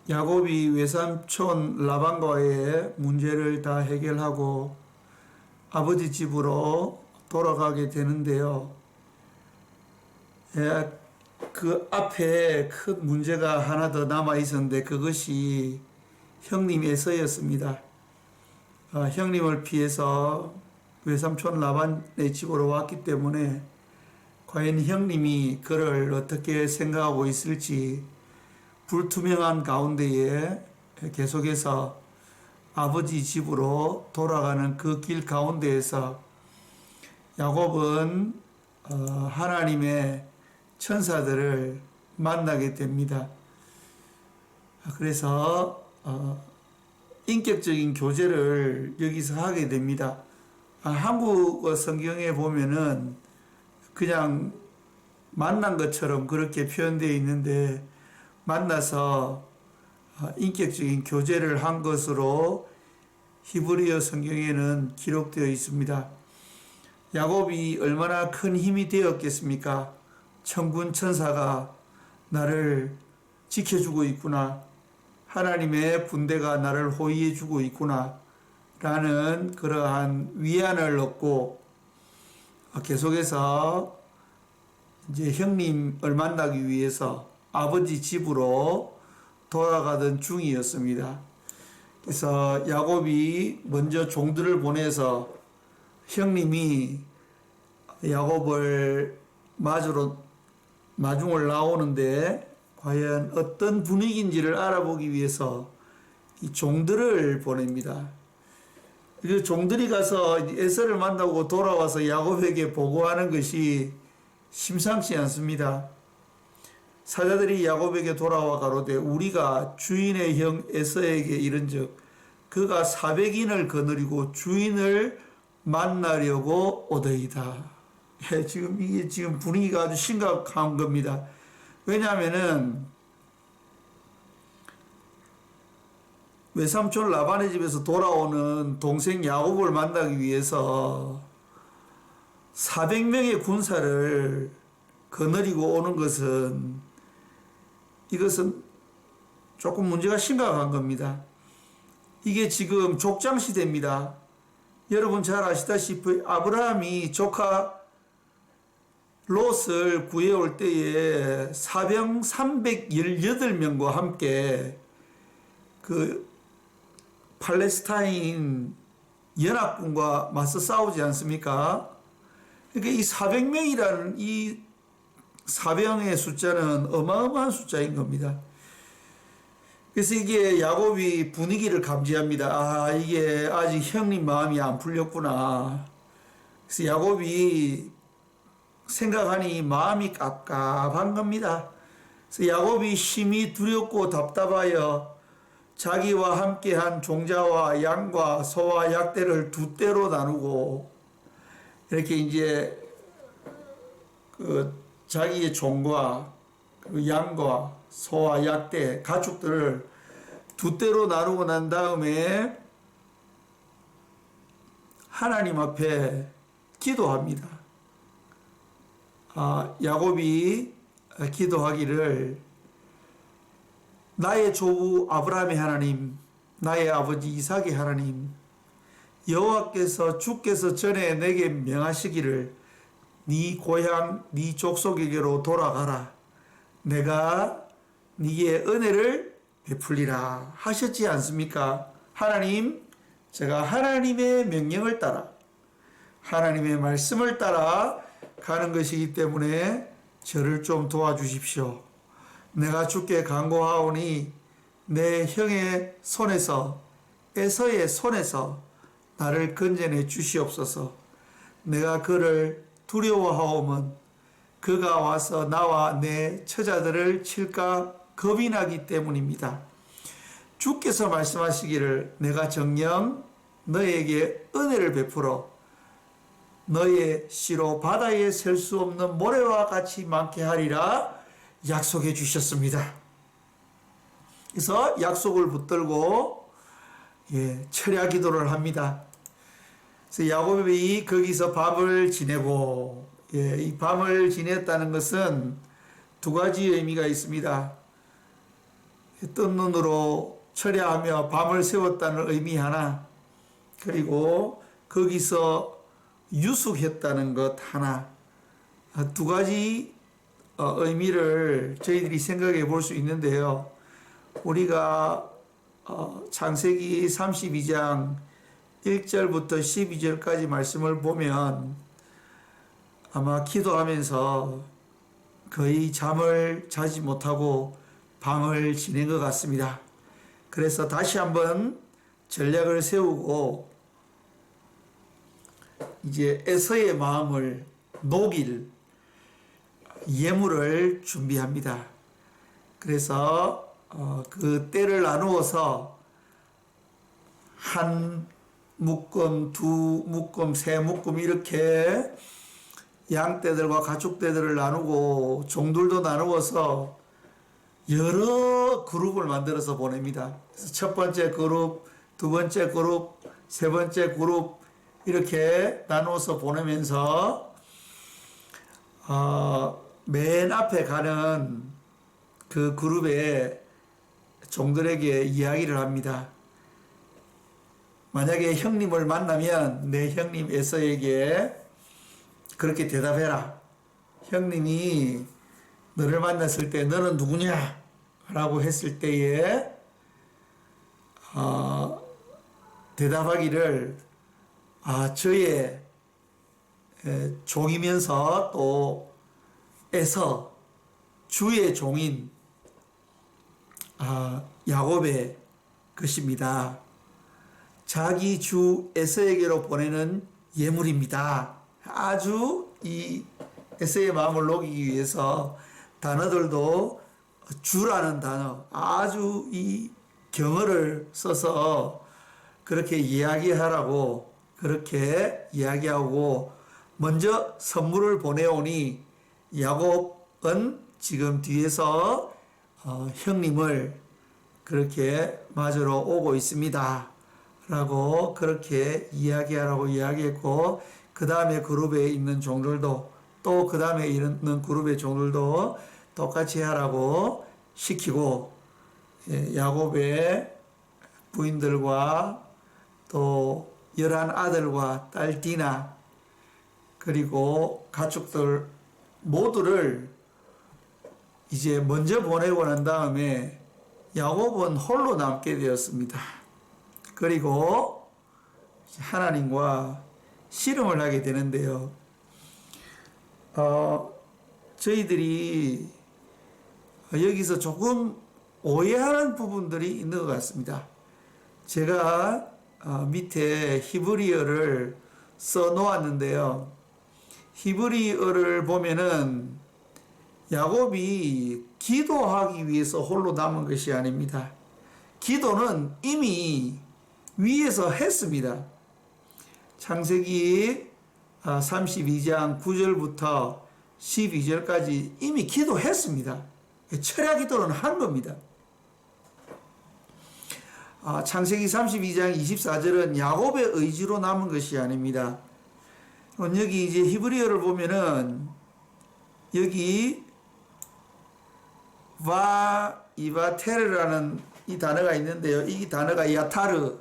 야곱이 외삼촌 라반과의 문제를 다 해결하고 아버지 집으로 돌아가게 되는데요. 그 앞에 큰 문제가 하나 더 남아 있었는데 그것이 형님 에서였습니다. 형님을 피해서 외삼촌 라반의 집으로 왔기 때문에 과연 형님이 그를 어떻게 생각하고 있을지 불투명한 가운데에 계속해서 아버지 집으로 돌아가는 그 길 가운데에서 야곱은 하나님의 천사들을 만나게 됩니다. 그래서 인격적인 교제를 여기서 하게 됩니다. 한국어 성경에 보면은 그냥 만난 것처럼 그렇게 표현되어 있는데 만나서 인격적인 교제를 한 것으로 히브리어 성경에는 기록되어 있습니다. 야곱이 얼마나 큰 힘이 되었겠습니까? 천군 천사가 나를 지켜주고 있구나. 하나님의 군대가 나를 호위해주고 있구나. 라는 그러한 위안을 얻고 계속해서 이제 형님을 만나기 위해서 아버지 집으로 돌아가던 중이었습니다. 그래서 야곱이 먼저 종들을 보내서 형님이 야곱을 마중을 나오는데 과연 어떤 분위기인지를 알아보기 위해서 이 종들을 보냅니다. 그 종들이 가서 에서를 만나고 돌아와서 야곱에게 보고하는 것이 심상치 않습니다. 사자들이 야곱에게 돌아와 가로되 우리가 주인의 형 에서에게 이른즉 그가 400인을 거느리고 주인을 만나려고 오더이다. 이게 지금 분위기가 아주 심각한 겁니다. 왜냐하면은 외삼촌 라반의 집에서 돌아오는 동생 야곱을 만나기 위해서 400명의 군사를 거느리고 오는 이것은 조금 문제가 심각한 겁니다. 이게 지금 족장 시대입니다. 여러분 잘 아시다시피 아브라함이 조카 롯을 구해올 때에 사병 318명과 함께 그 팔레스타인 연합군과 맞서 싸우지 않습니까? 그러니까 이 400명이라는 이 사병의 숫자는 어마어마한 숫자인 겁니다. 그래서 이게 야곱이 분위기를 감지합니다. 이게 아직 형님 마음이 안 풀렸구나. 그래서 야곱이 생각하니 마음이 깝깝한 겁니다. 그래서 야곱이 심히 두렵고 답답하여 자기와 함께한 종자와 양과 소와 약대를 두 떼로 나누고 이렇게 이제 자기의 종과 양과 소와 약대 가축들을 두 떼로 나누고 난 다음에 하나님 앞에 기도합니다. 야곱이 기도하기를 나의 조부 아브라함의 하나님, 나의 아버지 이삭의 하나님, 여호와께서 주께서 전에 내게 명하시기를 네 고향 네 족속에게로 돌아가라. 내가 네게 은혜를 베풀리라 하셨지 않습니까? 하나님, 제가 하나님의 명령을 따라 하나님의 말씀을 따라 가는 것이기 때문에 저를 좀 도와주십시오. 내가 주께 간구하오니 내 형의 손에서 에서의 손에서 나를 건져내 주시옵소서. 내가 그를 두려워하오면 그가 와서 나와 내 처자들을 칠까 겁이 나기 때문입니다. 주께서 말씀하시기를 내가 정녕 너에게 은혜를 베풀어 너의 씨로 바다에 셀 수 없는 모래와 같이 많게 하리라 약속해 주셨습니다. 그래서 약속을 붙들고 철야 기도를 합니다. 그래서 야곱이 거기서 밤을 지내고 이 밤을 지냈다는 것은 두 가지 의미가 있습니다. 뜬 눈으로 철야하며 밤을 세웠다는 의미 하나, 그리고 거기서 유숙했다는 것 하나, 두 가지 의미를 저희들이 생각해 볼 수 있는데요. 우리가 창세기 32장 1절부터 12절까지 말씀을 보면 아마 기도하면서 거의 잠을 자지 못하고 밤을 지낸 것 같습니다. 그래서 다시 한번 전략을 세우고 이제 에서의 마음을 녹일 예물을 준비합니다. 그래서 그 떼를 나누어서 한 묶음, 두 묶음, 세 묶음 이렇게 양떼들과 가축떼들을 나누고 종들도 나누어서 여러 그룹을 만들어서 보냅니다. 그래서 첫 번째 그룹, 두 번째 그룹, 세 번째 그룹 이렇게 나누어서 보내면서 맨 앞에 가는 그 그룹의 종들에게 이야기를 합니다. 만약에 형님을 만나면 내 형님 에서에게 그렇게 대답해라. 형님이 너를 만났을 때 너는 누구냐? 라고 했을 때에 대답하기를 저의 종이면서 또 에서 주의 종인 야곱의 것입니다. 자기 주 에서에게로 보내는 예물입니다. 아주 이 에서의 마음을 녹이기 위해서 단어들도 주라는 단어, 아주 이 경어를 써서 그렇게 이야기하라고 그렇게 이야기하고 먼저 선물을 보내오니 야곱은 지금 뒤에서 형님을 그렇게 맞으러 오고 있습니다. 라고 그렇게 이야기하라고 이야기했고, 그 다음에 그룹에 있는 종들도 또 그 다음에 있는 그룹의 종들도 똑같이 하라고 시키고, 야곱의 부인들과 또 11아들과 딸 디나 그리고 가축들 모두를 이제 먼저 보내고 난 다음에 야곱은 홀로 남게 되었습니다. 그리고 하나님과 씨름을 하게 되는데요. 저희들이 여기서 조금 오해하는 부분들이 있는 것 같습니다. 제가 밑에 히브리어를 써 놓았는데요. 히브리어를 보면은 야곱이 기도하기 위해서 홀로 남은 것이 아닙니다. 기도는 이미 위에서 했습니다. 창세기 32장 9절부터 12절까지 이미 기도했습니다. 철야 기도는 한 겁니다. 창세기 32장 24절은 야곱의 의지로 남은 것이 아닙니다. 여기 이제 히브리어를 보면은 여기 이바테르라는 이 단어가 있는데요. 이 단어가 야타르,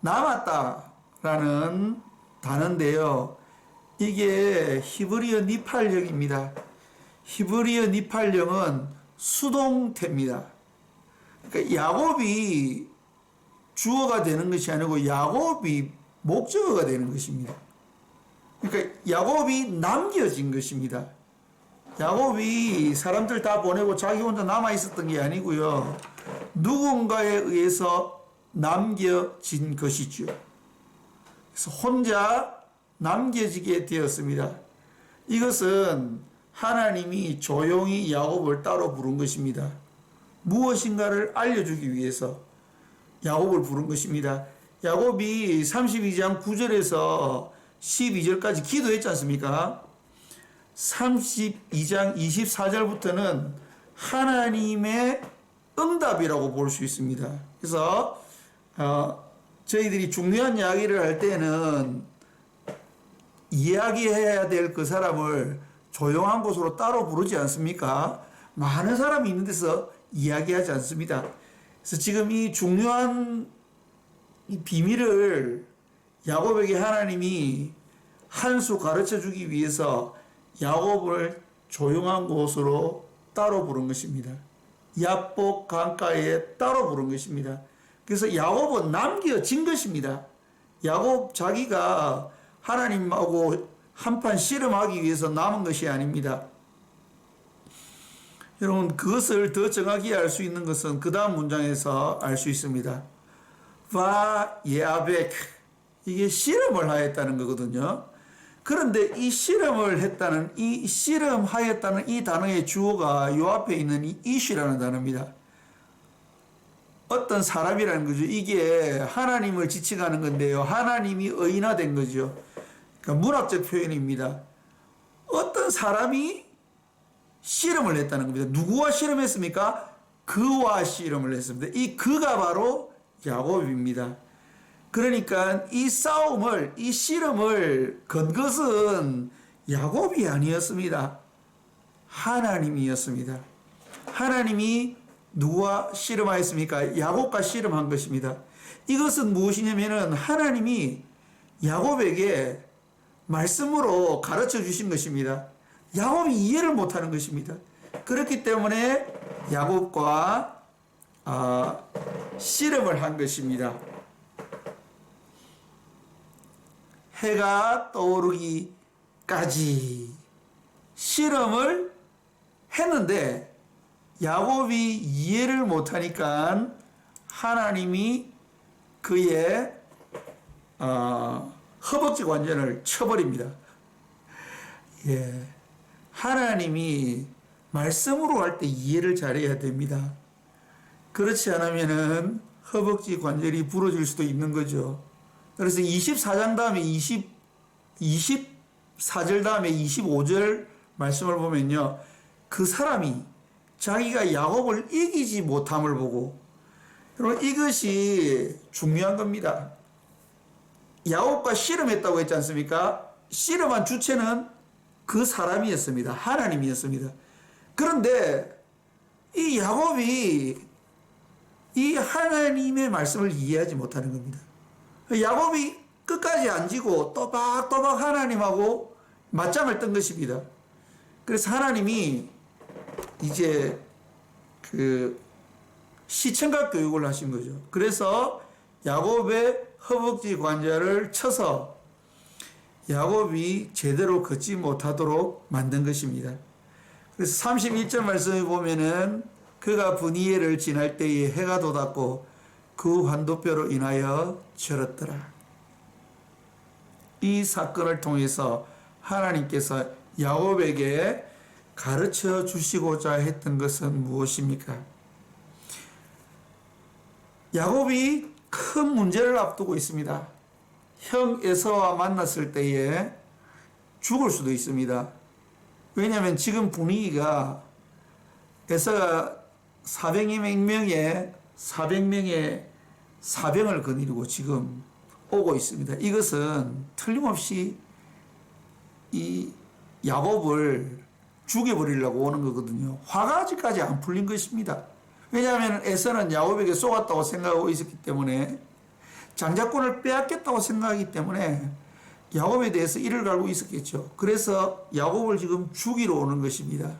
남았다라는 단어인데요. 이게 히브리어 니팔령입니다. 히브리어 니팔령은 수동태입니다. 그러니까 야곱이 주어가 되는 것이 아니고 야곱이 목적어가 되는 것입니다. 그러니까 야곱이 남겨진 것입니다. 야곱이 사람들 다 보내고 자기 혼자 남아 있었던 게 아니고요. 누군가에 의해서 남겨진 것이죠. 그래서 혼자 남겨지게 되었습니다. 이것은 하나님이 조용히 야곱을 따로 부른 것입니다. 무엇인가를 알려주기 위해서 야곱을 부른 것입니다. 야곱이 32장 9절에서 12절까지 기도했지 않습니까? 32장 24절부터는 하나님의 응답이라고 볼 수 있습니다. 그래서 저희들이 중요한 이야기를 할 때는 이야기해야 될 그 사람을 조용한 곳으로 따로 부르지 않습니까? 많은 사람이 있는 데서 이야기하지 않습니다. 그래서 지금 이 중요한 이 비밀을 야곱에게 하나님이 한 수 가르쳐 주기 위해서 야곱을 조용한 곳으로 따로 부른 것입니다. 야복 강가에 따로 부른 것입니다. 그래서 야곱은 남겨진 것입니다. 야곱 자기가 하나님하고 한판 씨름하기 위해서 남은 것이 아닙니다. 여러분, 그것을 더 정확히 알 수 있는 것은 그 다음 문장에서 알 수 있습니다. 바 예아벡, 이게 씨름을 하였다는 거거든요. 그런데 이 씨름을 했다는, 이 씨름하였다는 이 단어의 주어가 요 앞에 있는 이 이슈라는 단어입니다. 어떤 사람이라는 거죠. 이게 하나님을 지칭하는 건데요. 하나님이 의인화된 거죠. 그러니까 문학적 표현입니다. 어떤 사람이 씨름을 했다는 겁니다. 누구와 씨름했습니까? 그와 씨름을 했습니다. 이 그가 바로 야곱입니다. 그러니까 이 싸움을, 이 씨름을 건 것은 야곱이 아니었습니다. 하나님이었습니다. 하나님이 누구와 씨름하였습니까? 야곱과 씨름한 것입니다. 이것은 무엇이냐면은 하나님이 야곱에게 말씀으로 가르쳐 주신 것입니다. 야곱이 이해를 못하는 것입니다. 그렇기 때문에 야곱과 씨름을 한 것입니다. 해가 떠오르기까지 씨름을 했는데 야곱이 이해를 못하니까 하나님이 그의 허벅지 관절을 쳐버립니다. 예, 하나님이 말씀으로 할 때 이해를 잘해야 됩니다. 그렇지 않으면은 허벅지 관절이 부러질 수도 있는 거죠. 그래서 24장 다음에 24절 다음에 25절 말씀을 보면요, 그 사람이 자기가 야곱을 이기지 못함을 보고, 여러분, 이것이 중요한 겁니다. 야곱과 씨름했다고 했지 않습니까? 씨름한 주체는 그 사람이었습니다. 하나님이었습니다. 그런데 이 야곱이 이 하나님의 말씀을 이해하지 못하는 겁니다. 야곱이 끝까지 안 지고 또박또박 하나님하고 맞짱을 뜬 것입니다. 그래서 하나님이 이제 그 시청각 교육을 하신 거죠. 그래서 야곱의 허벅지 관절을 쳐서 야곱이 제대로 걷지 못하도록 만든 것입니다. 그래서 31절 말씀에 보면은 그가 브니엘을 지날 때에 해가 돋았고 그 환도뼈로 인하여 절었더라. 이 사건을 통해서 하나님께서 야곱에게 가르쳐 주시고자 했던 것은 무엇입니까? 야곱이 큰 문제를 앞두고 있습니다. 형 에서와 만났을 때에 죽을 수도 있습니다. 왜냐하면 지금 분위기가 에서가 400명의 사병을 거느리고 지금 오고 있습니다. 이것은 틀림없이 이 야곱을 죽여버리려고 오는 거거든요. 화가 아직까지 안 풀린 것입니다. 왜냐하면 에서는 야곱에게 쏘았다고 생각하고 있었기 때문에, 장자권을 빼앗겼다고 생각하기 때문에 야곱에 대해서 이를 갈고 있었겠죠. 그래서 야곱을 지금 죽이러 오는 것입니다.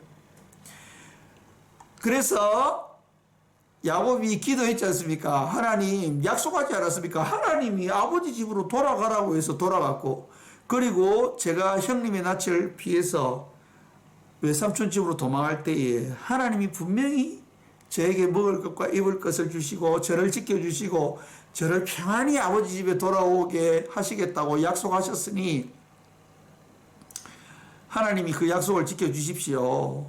그래서 야곱이 기도했지 않습니까? 하나님 약속하지 않았습니까? 하나님이 아버지 집으로 돌아가라고 해서 돌아갔고, 그리고 제가 형님의 낯을 피해서 외삼촌 집으로 도망할 때에 하나님이 분명히 저에게 먹을 것과 입을 것을 주시고 저를 지켜주시고 저를 평안히 아버지 집에 돌아오게 하시겠다고 약속하셨으니 하나님이 그 약속을 지켜주십시오.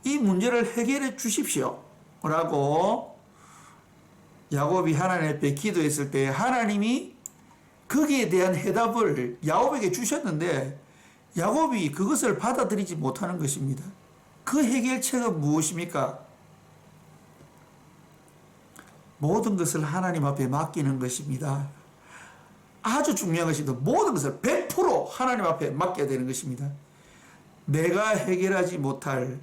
이 문제를 해결해 주십시오 라고 야곱이 하나님 앞에 기도했을 때 하나님이 거기에 대한 해답을 야곱에게 주셨는데 야곱이 그것을 받아들이지 못하는 것입니다. 그 해결책은 무엇입니까? 모든 것을 하나님 앞에 맡기는 것입니다. 아주 중요한 것입니다. 모든 것을 100% 하나님 앞에 맡겨야 되는 것입니다. 내가 해결하지 못할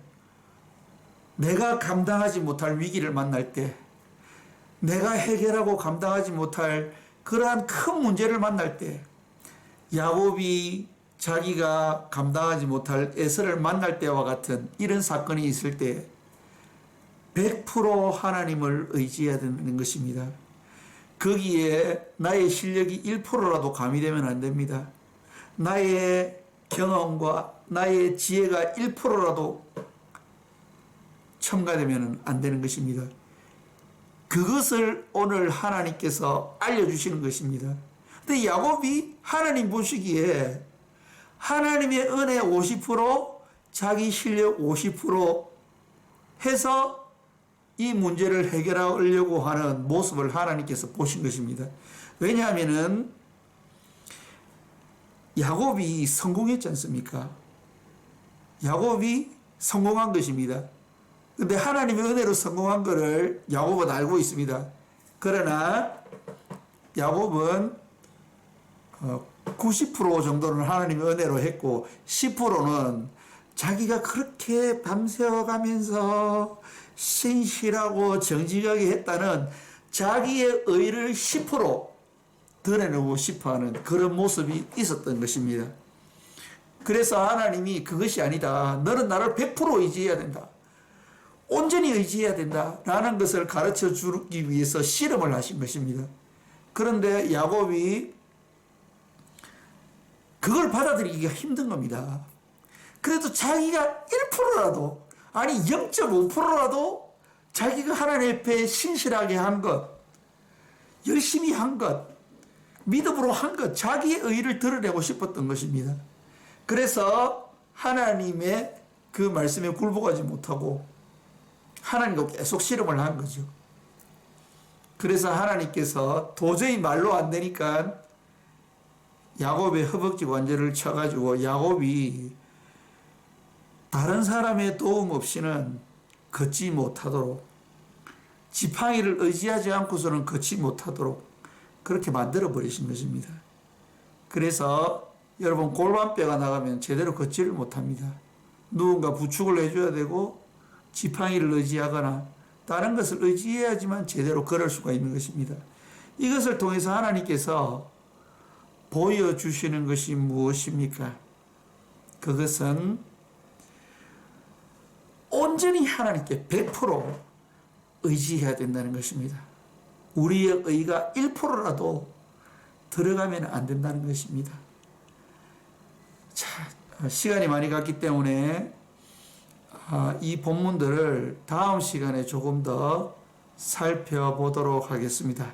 내가 감당하지 못할 위기를 만날 때, 내가 해결하고 감당하지 못할 그러한 큰 문제를 만날 때, 야곱이 자기가 감당하지 못할 에서를 만날 때와 같은 이런 사건이 있을 때 100% 하나님을 의지해야 되는 것입니다. 거기에 나의 실력이 1%라도 가미되면 안 됩니다. 나의 경험과 나의 지혜가 1%라도 첨가되면 안 되는 것입니다. 그것을 오늘 하나님께서 알려주시는 것입니다. 근데 야곱이 하나님 보시기에 하나님의 은혜 50%, 자기 실력 50% 해서 이 문제를 해결하려고 하는 모습을 하나님께서 보신 것입니다. 왜냐하면은 야곱이 성공했지 않습니까? 야곱이 성공한 것입니다. 근데 하나님의 은혜로 성공한 것을 야곱은 알고 있습니다. 그러나 야곱은 90% 정도는 하나님의 은혜로 했고 10%는 자기가 그렇게 밤새워가면서 신실하고 정직하게 했다는 자기의 의를 10% 드러내고 싶어하는 그런 모습이 있었던 것입니다. 그래서 하나님이 그것이 아니다. 너는 나를 100% 의지해야 된다. 온전히 의지해야 된다. 라는 것을 가르쳐 주기 위해서 씨름을 하신 것입니다. 그런데 야곱이 그걸 받아들이기가 힘든 겁니다. 그래도 자기가 1%라도 아니 0.5%라도 자기가 하나님 앞에 신실하게 한 것, 열심히 한 것, 믿음으로 한 것, 자기의 의를 드러내고 싶었던 것입니다. 그래서 하나님의 그 말씀에 굴복하지 못하고 하나님과 계속 씨름을 한 거죠. 그래서 하나님께서 도저히 말로 안 되니까 야곱의 허벅지 관절을 쳐가지고 야곱이 다른 사람의 도움 없이는 걷지 못하도록, 지팡이를 의지하지 않고서는 걷지 못하도록 그렇게 만들어 버리신 것입니다. 그래서 여러분 골반뼈가 나가면 제대로 걷지를 못합니다. 누군가 부축을 해줘야 되고 지팡이를 의지하거나 다른 것을 의지해야지만 제대로 걸을 수가 있는 것입니다. 이것을 통해서 하나님께서 보여주시는 것이 무엇입니까? 그것은 온전히 하나님께 100% 의지해야 된다는 것입니다. 우리의 의가 1%라도 들어가면 안 된다는 것입니다. 자, 시간이 많이 갔기 때문에 이 본문들을 다음 시간에 조금 더 살펴보도록 하겠습니다.